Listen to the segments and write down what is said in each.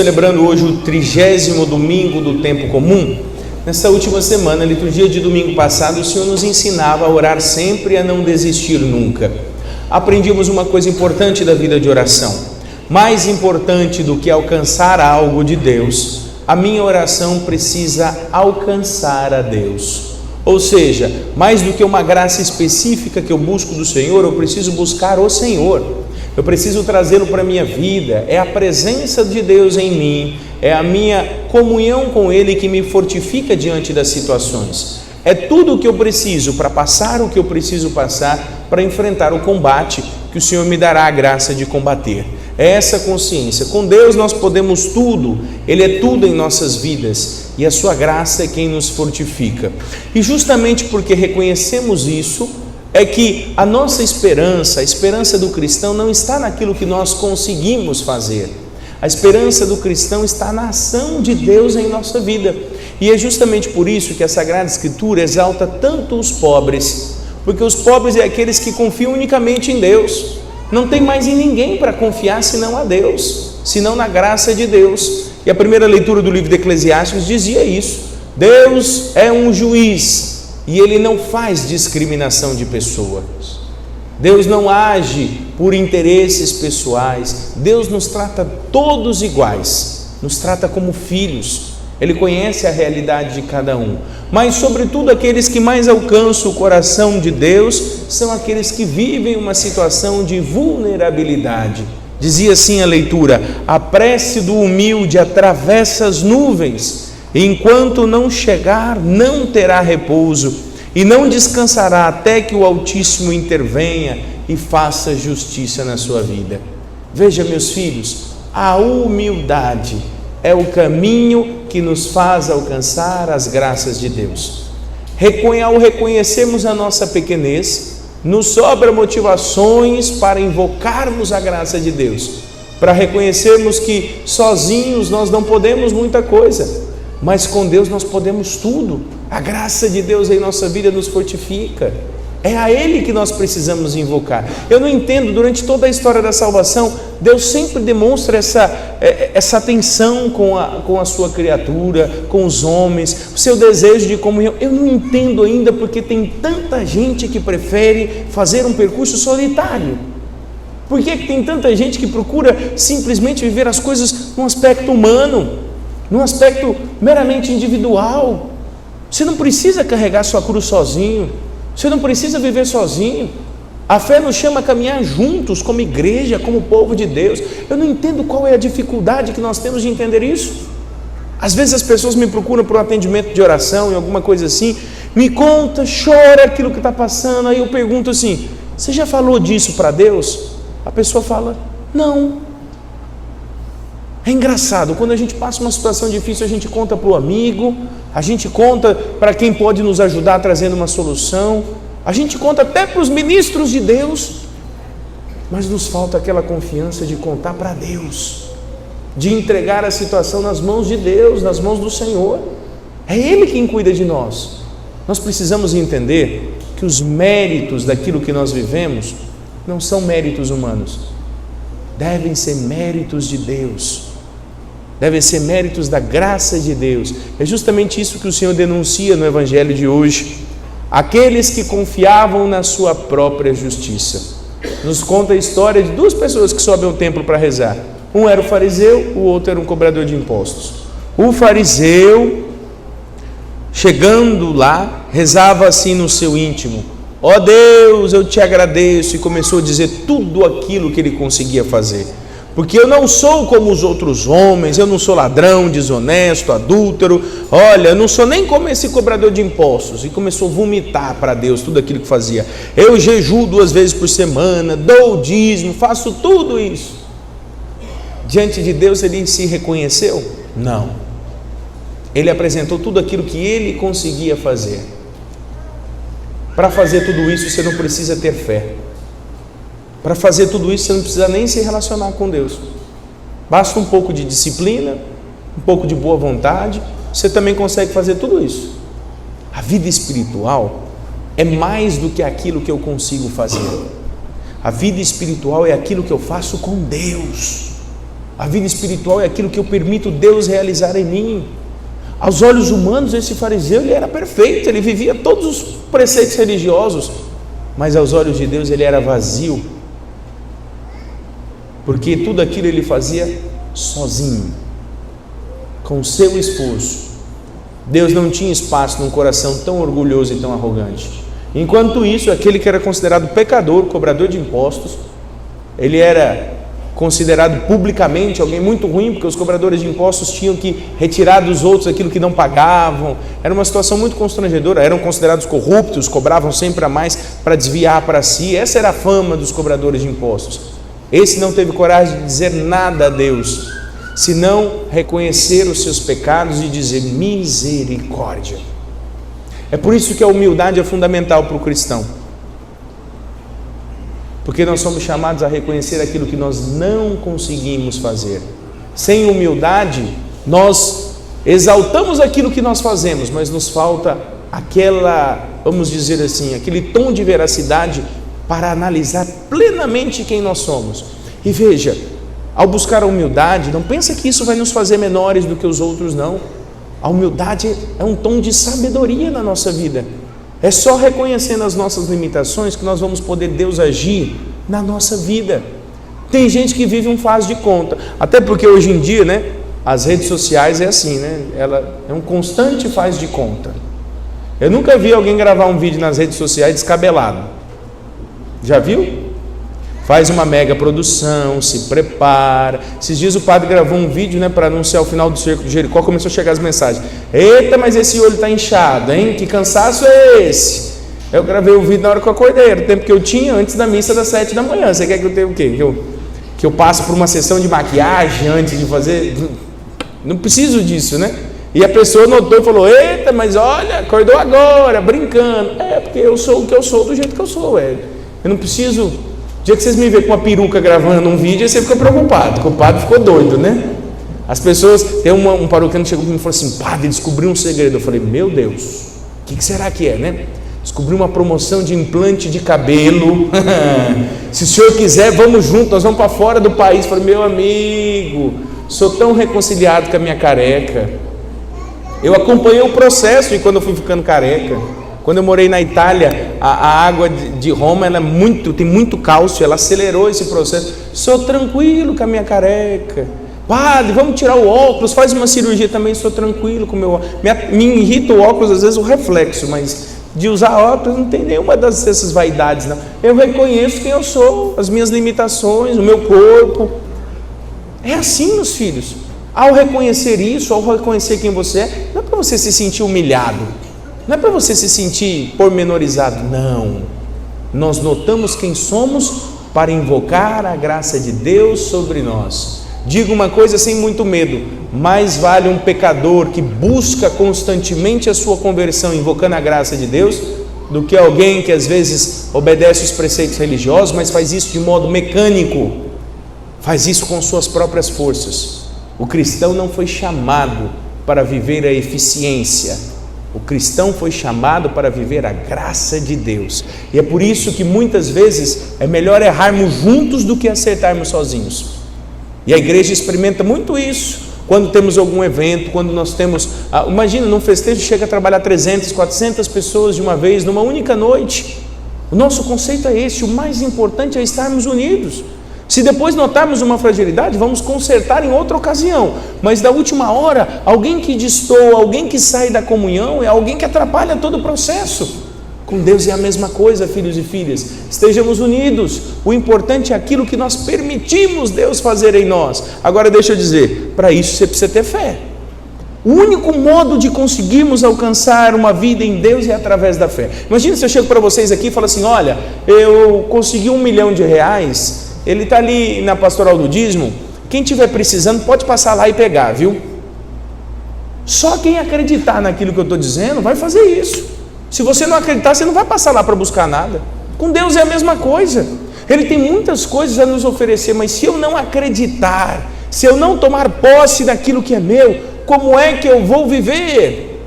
Celebrando hoje o 30º domingo do tempo comum. Nesta última semana, a liturgia de domingo passado, o Senhor nos ensinava a orar sempre e a não desistir nunca. Aprendimos uma coisa importante da vida de oração: mais importante do que alcançar algo de Deus, a minha oração precisa alcançar a Deus. Ou seja, mais do que uma graça específica que eu busco do Senhor, eu preciso buscar o Senhor. Eu preciso trazê-lo para a minha vida. É a presença de Deus em mim, é a minha comunhão com Ele que me fortifica diante das situações. É tudo o que eu preciso para passar o que eu preciso passar, para enfrentar o combate que o Senhor me dará a graça de combater. É essa consciência. Com Deus nós podemos tudo, Ele é tudo em nossas vidas e a sua graça é quem nos fortifica. E justamente porque reconhecemos isso, é que a nossa esperança, a esperança do cristão não está naquilo que nós conseguimos fazer. A esperança do cristão está na ação de Deus em nossa vida. E é justamente por isso que a Sagrada Escritura exalta tanto os pobres, porque os pobres é aqueles que confiam unicamente em Deus. Não tem mais em ninguém para confiar senão a Deus, senão na graça de Deus. E a primeira leitura do livro de Eclesiastes dizia isso: Deus é um juiz e Ele não faz discriminação de pessoas. Deus não age por interesses pessoais. Deus nos trata todos iguais, nos trata como filhos. Ele conhece a realidade de cada um. Mas, sobretudo, aqueles que mais alcançam o coração de Deus são aqueles que vivem uma situação de vulnerabilidade. Dizia assim a leitura: a prece do humilde atravessa as nuvens, e enquanto não chegar, não terá repouso, e não descansará até que o Altíssimo intervenha e faça justiça na sua vida. Veja, meus filhos, a humildade é o caminho que nos faz alcançar as graças de Deus. Ao reconhecermos a nossa pequenez, nos sobra motivações para invocarmos a graça de Deus, para reconhecermos que sozinhos nós não podemos muita coisa, mas com Deus nós podemos tudo. A graça de Deus em nossa vida nos fortifica. É a Ele que nós precisamos invocar. Eu não entendo, durante toda a história da salvação, Deus sempre demonstra essa atenção com a sua criatura, com os homens, o seu desejo de comunhão. Eu não entendo ainda porque tem tanta gente que prefere fazer um percurso solitário. Por que tem tanta gente que procura simplesmente viver as coisas num aspecto humano, num aspecto meramente individual? Você não precisa carregar sua cruz sozinho, você não precisa viver sozinho. A fé nos chama a caminhar juntos como igreja, como povo de Deus. Eu não entendo qual é a dificuldade que nós temos de entender isso. Às vezes as pessoas me procuram por um atendimento de oração, em alguma coisa assim, me conta, chora aquilo que está passando. Aí eu pergunto assim: você já falou disso para Deus? A pessoa fala: não. É engraçado, quando a gente passa uma situação difícil, a gente conta para o amigo, a gente conta para quem pode nos ajudar trazendo uma solução, a gente conta até para os ministros de Deus, mas nos falta aquela confiança de contar para Deus, de entregar a situação nas mãos de Deus, nas mãos do Senhor. É Ele quem cuida de nós. Nós precisamos entender que os méritos daquilo que nós vivemos não são méritos humanos, devem ser méritos de Deus, devem ser méritos da graça de Deus. É justamente isso que o Senhor denuncia no Evangelho de hoje. Aqueles que confiavam na sua própria justiça. Nos conta a história de duas pessoas que sobem ao templo para rezar. Um era o fariseu, o outro era um cobrador de impostos. O fariseu, chegando lá, rezava assim no seu íntimo: ó Deus, eu te agradeço, e começou a dizer tudo aquilo que ele conseguia fazer. Porque eu não sou como os outros homens, eu não sou ladrão, desonesto, adúltero, olha, eu não sou nem como esse cobrador de impostos. E começou a vomitar para Deus tudo aquilo que fazia. Eu jejuo 2 vezes por semana, dou o dízimo, faço tudo isso. Diante de Deus ele se reconheceu? Não. Ele apresentou tudo aquilo que ele conseguia fazer. Para fazer tudo isso você não precisa ter fé. Para fazer tudo isso você não precisa nem se relacionar com Deus. Basta um pouco de disciplina, um pouco de boa vontade, você também consegue fazer tudo isso. A vida espiritual é mais do que aquilo que eu consigo fazer. A vida espiritual é aquilo que eu faço com Deus. A vida espiritual é aquilo que eu permito Deus realizar em mim. Aos olhos humanos, esse fariseu ele era perfeito, ele vivia todos os preceitos religiosos, mas aos olhos de Deus ele era vazio, porque tudo aquilo ele fazia sozinho, com o seu esforço. Deus não tinha espaço num coração tão orgulhoso e tão arrogante. Enquanto isso, aquele que era considerado pecador, cobrador de impostos, ele era considerado publicamente alguém muito ruim, porque os cobradores de impostos tinham que retirar dos outros aquilo que não pagavam. Era uma situação muito constrangedora. Eram considerados corruptos, cobravam sempre a mais para desviar para si. Essa era a fama dos cobradores de impostos. Esse não teve coragem de dizer nada a Deus, senão reconhecer os seus pecados e dizer misericórdia. É por isso que a humildade é fundamental para o cristão, porque nós somos chamados a reconhecer aquilo que nós não conseguimos fazer. Sem humildade, nós exaltamos aquilo que nós fazemos, mas nos falta aquela, vamos dizer assim, aquele tom de veracidade para analisar plenamente quem nós somos. E veja, ao buscar a humildade, não pensa que isso vai nos fazer menores do que os outros, não. A humildade é um tom de sabedoria na nossa vida. É só reconhecendo as nossas limitações que nós vamos poder Deus agir na nossa vida. Tem gente que vive um faz de conta, até porque hoje em dia, né, as redes sociais é assim, né? Ela é um constante faz de conta. Eu nunca vi alguém gravar um vídeo nas redes sociais descabelado. Já viu? Faz uma mega produção, se prepara. Esses dias o padre gravou um vídeo, né, para anunciar o final do cerco de Jericó. Começou a chegar as mensagens: eita, mas esse olho está inchado, hein? Que cansaço é esse? Eu gravei o vídeo na hora que eu acordei, era o tempo que eu tinha antes da missa das 7 da manhã. Você quer que eu tenha o quê? Que eu passe por uma sessão de maquiagem antes de fazer? Não preciso disso, né? E a pessoa notou e falou: eita, mas olha, acordou agora, brincando. É, porque eu sou o que eu sou do jeito que eu sou, velho. Eu não preciso. O dia que vocês me verem com uma peruca gravando um vídeo, aí você fica preocupado, porque o padre ficou doido, né? As pessoas, tem um paroquiano que chegou comigo e falou assim: padre, descobri um segredo. Eu falei: meu Deus, o que será que é, né? Descobri uma promoção de implante de cabelo. Se o senhor quiser, vamos junto, nós vamos para fora do país. Eu falei: meu amigo, sou tão reconciliado com a minha careca. Eu acompanhei o processo e quando eu fui ficando careca. Quando eu morei na Itália, a água de Roma ela tem muito cálcio, ela acelerou esse processo. Sou tranquilo com a minha careca. Padre, vamos tirar o óculos, faz uma cirurgia também, sou tranquilo com o meu óculos. Me irrita o óculos, às vezes o reflexo, mas de usar óculos não tem nenhuma dessas vaidades, não. Eu reconheço quem eu sou, as minhas limitações, o meu corpo. É assim, meus filhos. Ao reconhecer isso, ao reconhecer quem você é, não é para você se sentir humilhado. Não é para você se sentir pormenorizado, não. Nós notamos quem somos para invocar a graça de Deus sobre nós. Digo uma coisa sem muito medo: mais vale um pecador que busca constantemente a sua conversão invocando a graça de Deus, do que alguém que às vezes obedece os preceitos religiosos, mas faz isso de modo mecânico, faz isso com suas próprias forças. O cristão não foi chamado para viver a eficiência. O cristão foi chamado para viver a graça de Deus. E é por isso que muitas vezes é melhor errarmos juntos do que acertarmos sozinhos. E a igreja experimenta muito isso. Quando temos algum evento, quando nós temos... imagina, num festejo chega a trabalhar 300, 400 pessoas de uma vez, numa única noite. O nosso conceito é esse: o mais importante é estarmos unidos. Se depois notarmos uma fragilidade, vamos consertar em outra ocasião. Mas da última hora, alguém que destoa, alguém que sai da comunhão, é alguém que atrapalha todo o processo. Com Deus é a mesma coisa, filhos e filhas. Estejamos unidos. O importante é aquilo que nós permitimos Deus fazer em nós. Agora deixa eu dizer, para isso você precisa ter fé. O único modo de conseguirmos alcançar uma vida em Deus é através da fé. Imagina se eu chego para vocês aqui e falo assim: olha, eu consegui R$1 milhão, ele está ali na pastoral do dízimo, quem estiver precisando pode passar lá e pegar, viu? Só quem acreditar naquilo que eu estou dizendo vai fazer isso. Se você não acreditar, você não vai passar lá para buscar nada. Com Deus é a mesma coisa. Ele tem muitas coisas a nos oferecer, mas se eu não acreditar, se eu não tomar posse daquilo que é meu, como é que eu vou viver?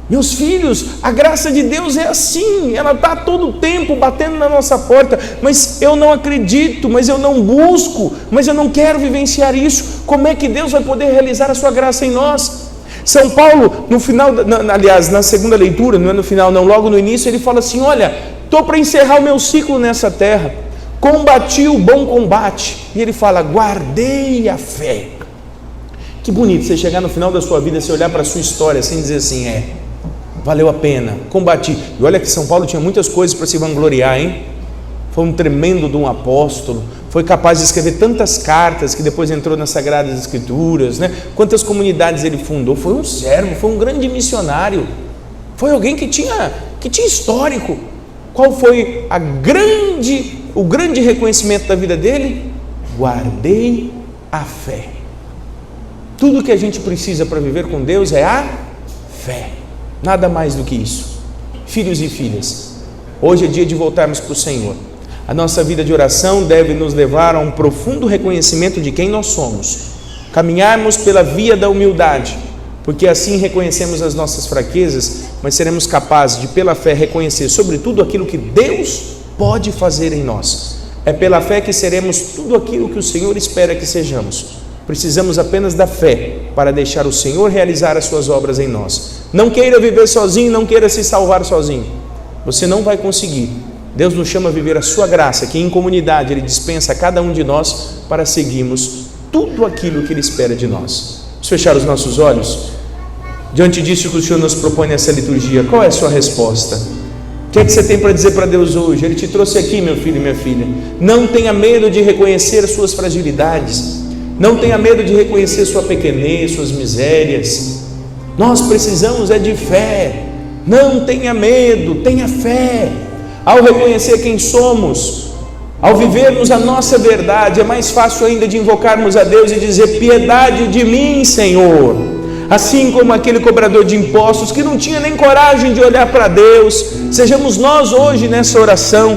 Meus filhos, a graça de Deus é assim, ela está todo o tempo batendo na nossa porta, mas eu não acredito, mas eu não busco, mas eu não quero vivenciar isso. Como é que Deus vai poder realizar a sua graça em nós? São Paulo, no final, aliás, na segunda leitura, não é no final não, logo no início, ele fala assim: olha, estou para encerrar o meu ciclo nessa terra, combati o bom combate, e ele fala: guardei a fé. Que bonito você chegar no final da sua vida, você olhar para a sua história sem dizer assim: valeu a pena, combati. E olha que São Paulo tinha muitas coisas para se vangloriar, hein? Foi um tremendo de um apóstolo, foi capaz de escrever tantas cartas que depois entrou nas Sagradas Escrituras, né? Quantas comunidades ele fundou, foi um servo, foi um grande missionário, foi alguém que tinha histórico. Qual foi o grande reconhecimento da vida dele? Guardei a fé. Tudo que a gente precisa para viver com Deus é a fé. Nada mais do que isso. Filhos e filhas, hoje é dia de voltarmos para o Senhor. A nossa vida de oração deve nos levar a um profundo reconhecimento de quem nós somos. Caminharmos pela via da humildade, porque assim reconhecemos as nossas fraquezas, mas seremos capazes de, pela fé, reconhecer sobretudo aquilo que Deus pode fazer em nós. É pela fé que seremos tudo aquilo que o Senhor espera que sejamos. Precisamos apenas da fé para deixar o Senhor realizar as suas obras em nós. Não queira viver sozinho, não queira se salvar sozinho. Você não vai conseguir. Deus nos chama a viver a sua graça, que em comunidade Ele dispensa a cada um de nós para seguirmos tudo aquilo que Ele espera de nós. Vamos fechar os nossos olhos? Diante disso que o Senhor nos propõe nessa liturgia, qual é a sua resposta? O que é que você tem para dizer para Deus hoje? Ele te trouxe aqui, meu filho e minha filha. Não tenha medo de reconhecer as suas fragilidades. Não tenha medo de reconhecer sua pequenez, suas misérias. Nós precisamos de fé. Não tenha medo, tenha fé. Ao reconhecer quem somos, ao vivermos a nossa verdade, é mais fácil ainda de invocarmos a Deus e dizer: piedade de mim, Senhor. Assim como aquele cobrador de impostos que não tinha nem coragem de olhar para Deus, sejamos nós hoje nessa oração.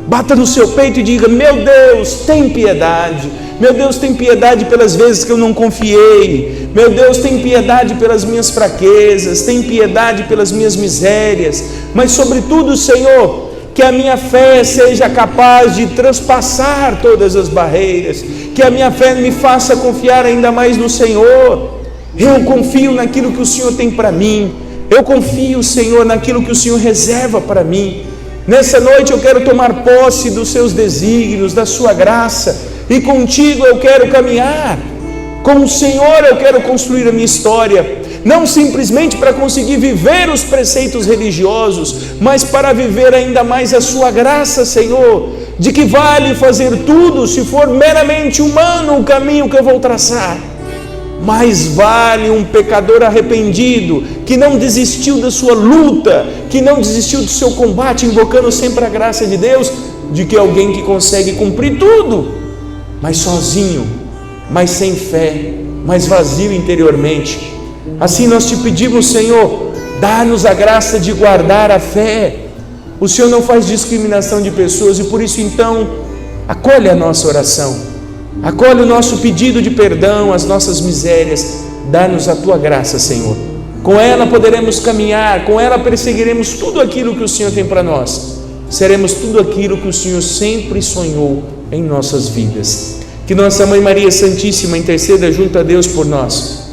Bata no seu peito e diga: meu Deus, tem piedade. Meu Deus, tem piedade pelas vezes que eu não confiei. Meu Deus, tem piedade pelas minhas fraquezas, tem piedade pelas minhas misérias. Mas sobretudo, Senhor, que a minha fé seja capaz de transpassar todas as barreiras, que a minha fé me faça confiar ainda mais no Senhor. Eu confio naquilo que o Senhor tem para mim. Eu confio, Senhor, naquilo que o Senhor reserva para mim. Nessa noite eu quero tomar posse dos seus desígnios, da sua graça, e contigo eu quero caminhar. Com o Senhor eu quero construir a minha história, não simplesmente para conseguir viver os preceitos religiosos, mas para viver ainda mais a sua graça, Senhor. De que vale fazer tudo se for meramente humano o caminho que eu vou traçar? Mais vale um pecador arrependido, que não desistiu da sua luta, que não desistiu do seu combate, invocando sempre a graça de Deus, de que alguém que consegue cumprir tudo, mas sozinho, mas sem fé, mas vazio interiormente. Assim nós te pedimos, Senhor, dá-nos a graça de guardar a fé. O Senhor não faz discriminação de pessoas e por isso então acolhe a nossa oração. Acolhe o nosso pedido de perdão, as nossas misérias. Dá-nos a tua graça, Senhor. Com ela poderemos caminhar, com ela perseguiremos tudo aquilo que o Senhor tem para nós. Seremos tudo aquilo que o Senhor sempre sonhou em nossas vidas. Que nossa Mãe Maria Santíssima interceda junto a Deus por nós.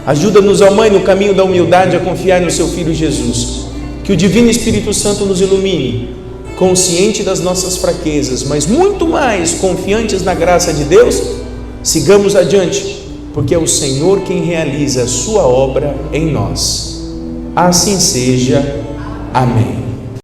Ajuda-nos, ó Mãe, no caminho da humildade a confiar no Seu Filho Jesus. Que o Divino Espírito Santo nos ilumine, consciente das nossas fraquezas, mas muito mais confiantes na graça de Deus. Sigamos adiante, porque é o Senhor quem realiza a sua obra em nós. Assim seja. Amém.